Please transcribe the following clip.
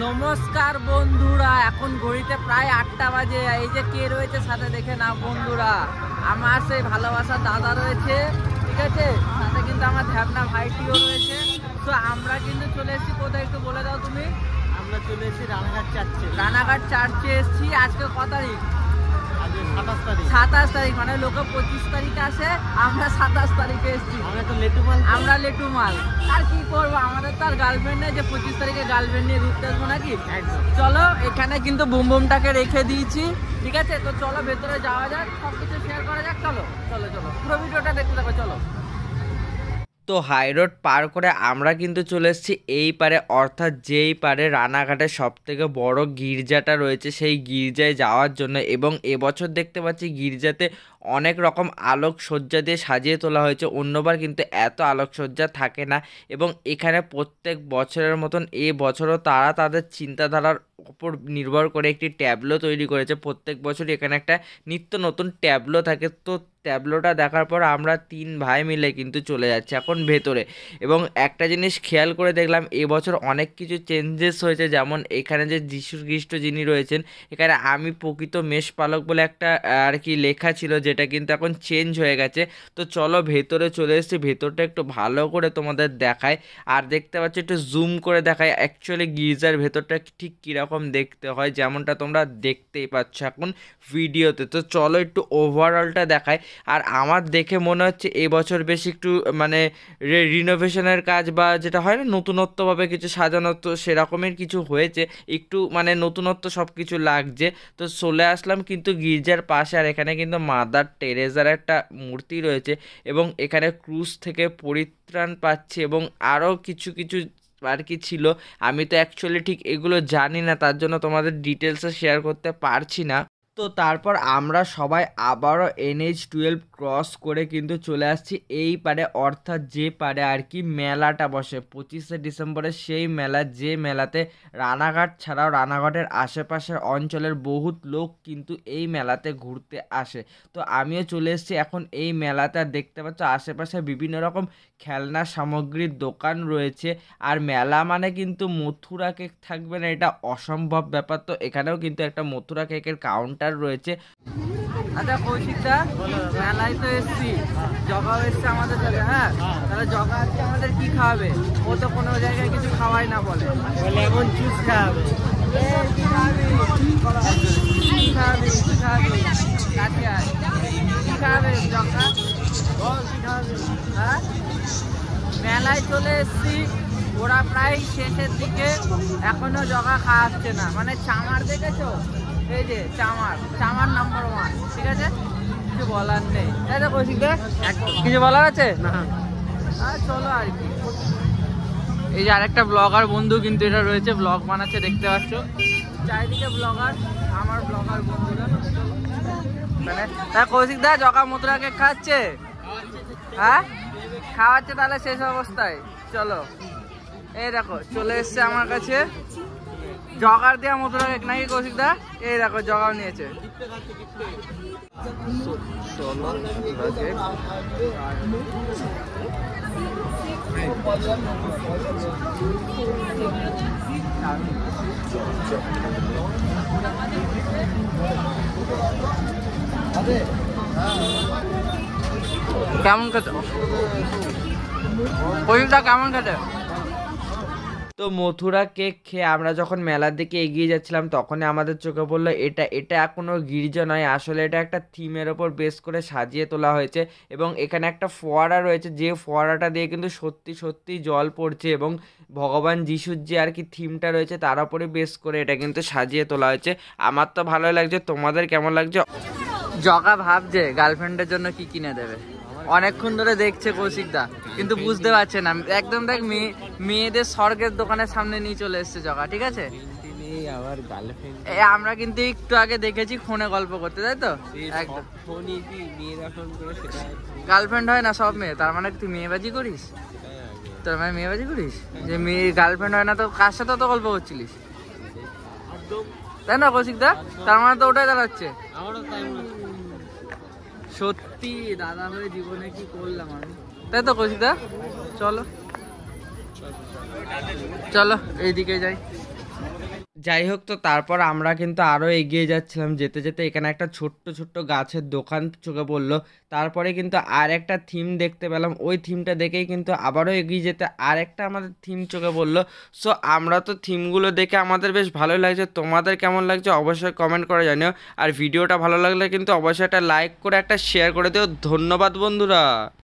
নমস্কার বন্ধুরা, এখন ঘড়িতে প্রায় 8টা বাজে। এই যে কে রয়েছে সাথে দেখে না বন্ধুরা, আমার সেই ভালোবাসার দাদা রয়েছে, ঠিক আছে, সাথে কিন্তু আমার ধ্যাবনা ভাইটিও রয়েছে। তো আমরা কিন্তু চলে এসেছি কোথায় একটু বলে দাও তুমি। আমরা চলে এসেছি রানাঘাট চার্চে। রানাঘাট চার্চে এসেছি। আজকে কত তারিখ? 27 তারিখ। মানে লোকে 25 তারিখে আসে, আমরা 27 তারিখে এসেছি। আমরা লেটু মাল। আর কি করবো, আমাদের তো আর গার্লফ্রেন্ড নেই যে 25 তারিখে গার্লফ্রেন্ড নিয়ে ঘুরতে আসবো নাকি। চলো, এখানে কিন্তু বুম বুমটাকে রেখে দিয়েছি, ঠিক আছে। তো চলো ভেতরে যাওয়া যাক, সবকিছু শেয়ার করা যাক। চলো চলো চলো, পুরো ভিডিওটা দেখতে থাকো, চলো। তো হাই রোড পার করে আমরা কিন্তু চলে এসেছি এই পারে, অর্থাৎ যেই পারে রানাঘাটের সবথেকে বড় গির্জাটা রয়েছে সেই গির্জায় যাওয়ার জন্য। এবং এবছর দেখতে পাচ্ছি গির্জাতে অনেক রকম আলোকসজ্জা দিয়ে সাজিয়ে তোলা হয়েছে। অন্যবার কিন্তু এত আলোকসজ্জা থাকে না। এবং এখানে প্রত্যেক বছরের মতন এ বছরও তারা তাদের চিন্তাধারার উপর নির্ভর করে একটি ট্যাবলো তৈরি করেছে। প্রত্যেক বছরই এখানে একটা নিত্য নতুন ট্যাবলো থাকে। তো ট্যাবলোটা দেখার পর আমরা 3 ভাই মিলে কিন্তু চলে যাচ্ছি এখন ভেতরে। এবং একটা জিনিস খেয়াল করে দেখলাম, এবছর অনেক কিছু চেঞ্জেস হয়েছে। যেমন এখানে যে যীশু খ্রিস্ট যিনি রয়েছেন, এখানে আমি প্রকৃত মেষপালক বলে একটা আর কি লেখা ছিল, যেটা কিন্তু এখন চেঞ্জ হয়ে গেছে। তো চলো ভেতরে চলে এসেছি, ভেতরটা একটু ভালো করে তোমাদের দেখায়। আর দেখতে পাচ্ছ, একটু জুম করে দেখায় অ্যাকচুয়ালি গির্জার ভেতরটা ঠিক কীরকম দেখতে হয়, যেমনটা তোমরা দেখতেই পাচ্ছ এখন ভিডিওতে। তো চলো একটু ওভারঅলটা দেখায়। আর আমার দেখে মনে হচ্ছে এবছর বেশ একটু মানে রিনোভেশনের কাজ বা যেটা হয় না নতুনত্বভাবে কিছু সাজানো, তো সেরকমের কিছু হয়েছে। একটু মানে নতুনত্ব সব কিছু লাগছে। তো চলে আসলাম কিন্তু গির্জার পাশে। আর এখানে কিন্তু মাদার টেরেজার একটা মূর্তি রয়েছে এবং এখানে ক্রুশ থেকে পরিত্রাণ পাচ্ছে এবং আরও কিছু কিছু আর কি ছিল। আমি তো অ্যাকচুয়ালি ঠিক এগুলো জানি না, তার জন্য তোমাদের ডিটেলসে শেয়ার করতে পারছি না। তো তারপর আমরা সবাই আবারও NH-12 ক্রস করে কিন্তু চলে আসছি এই পারে, অর্থাৎ যে পারে আর কি মেলাটা বসে 25শে ডিসেম্বরে। সেই মেলা, যে মেলাতে রানাঘাট ছাড়াও রানাঘাটের আশেপাশের অঞ্চলের বহুত লোক কিন্তু এই মেলাতে ঘুরতে আসে। তো আমিও চলে এসেছি এখন এই মেলাতে। আর দেখতে পাচ্ছ আশেপাশে বিভিন্ন রকম খেলনা সামগ্রীর দোকান রয়েছে। আর মেলা মানে কিন্তু মথুরা কেক থাকবে না এটা অসম্ভব ব্যাপার। তো এখানেও কিন্তু একটা মথুরা কেকের কাউন্টার রয়েছে। আচ্ছা কৌশিকদা, মেলায় তো এসছি, জগাও এসছে আমাদের সাথে। হ্যাঁ, তাহলে জগা আজকে আমাদের কি খাওয়াবে? ও তো কোনো জায়গায় কিছু খাওয়াই না, বলে লেমন জুস খাওয়াবে। কি খাওয়াবি? কি খাওয়াবি? কি খাওয়াবি? কাছে আয়। কি খাওয়াবে জগা? বল কি খাওয়াবি? হ্যাঁ, মেলায় চলে এসছি, ওরা প্রায় শেষের দিকে, এখনো জগা খাওয়াচ্ছে না। মানে চামার দেখেছো, এই যে চামার নাম্বার 1, ঠিক আছে, কিছু বলার নেই, তাই তো কৌশিক দা? কিছু বলার আছে না? চলো আর কি। এই যে আরেকটা ব্লগার বন্ধু কিন্তু এটা রয়েছে, ব্লগ বানাচ্ছে, দেখতে পাচ্ছ চারিদিকে ব্লগার, আমার ব্লগার বন্ধুরা। মানে তা কৌশিক দা জগা মথুরা কেক খাচ্ছে? হ্যাঁ খাওয়াচ্ছে, তাহলে শেষ অবস্থায়। চলো, এই দেখো চলে এসছে আমার কাছে জগার দেওয়া মথুরা কেক, নাকি কৌশিক দা? এই দেখো জগাও নিয়েছে। কেমন খেতে কৌশিক দা, কেমন খেতে? তো মথুরা কেক খেয়ে আমরা যখন মেলার দিকে এগিয়ে যাচ্ছিলাম, তখনই আমাদের চোখে পড়লো এটা কোনো গির্জা নয়, আসলে এটা একটা থিমের ওপর বেস করে সাজিয়ে তোলা হয়েছে। এবং এখানে একটা ফোয়ারা রয়েছে, যে ফোয়ারাটা দিয়ে কিন্তু সত্যি সত্যি জল পড়ছে। এবং ভগবান যিশুর যে আর কি থিমটা রয়েছে তার উপরে বেস করে এটা কিন্তু সাজিয়ে তোলা হয়েছে। আমার তো ভালোই লাগছে, তোমাদের কেমন লাগছে? জগা ভাবছে গার্লফ্রেন্ডের জন্য কি কিনে দেবে, অনেকক্ষণ ধরে দেখছে কৌশিক দা, কিন্তু বুঝতে পারছে না। একদম দেখ, মেয়েদের স্বর্গের দোকানের সামনে নিয়ে চলে এসছে জগা, ঠিক আছে। আমরা কিন্তু একটু আগে দেখেছি ফোনে গল্প করতে, তাই তো? একদম গার্লফ্রেন্ড হয় না সব মেয়ে, তার মানে তুই মেয়েবাজি করিস? তোর মানে মেয়েবাজি করিস যে মেয়ে গার্লফ্রেন্ড হয় না, তো কার সাথে তো গল্প করছিলিস, তাই না কৌশিক দা? তার মানে তো ওটাই দাঁড়াচ্ছে। সত্যি দাদা হয়ে জীবনে কি করলাম আমি, তাই তো কৌশিক দা? চলো চলো এইদিকে যাই। যাই হোক, তো তারপর আমরা কিন্তু আরও এগিয়ে যাচ্ছিলাম, যেতে যেতে এখানে একটা ছোট্ট ছোট্ট গাছের দোকান চোখে পড়লো। তারপরে কিন্তু আর একটা থিম দেখতে পেলাম, ওই থিমটা দেখেই কিন্তু আবারও এগিয়ে যেতে আর একটা আমাদের থিম চোখে পড়লো। সো আমরা তো থিমগুলো দেখে আমাদের বেশ ভালোই লাগছে, তোমাদের কেমন লাগছে অবশ্যই কমেন্ট করে জানিও। আর ভিডিওটা ভালো লাগলে কিন্তু অবশ্যই একটা লাইক করে একটা শেয়ার করে দিও। ধন্যবাদ বন্ধুরা।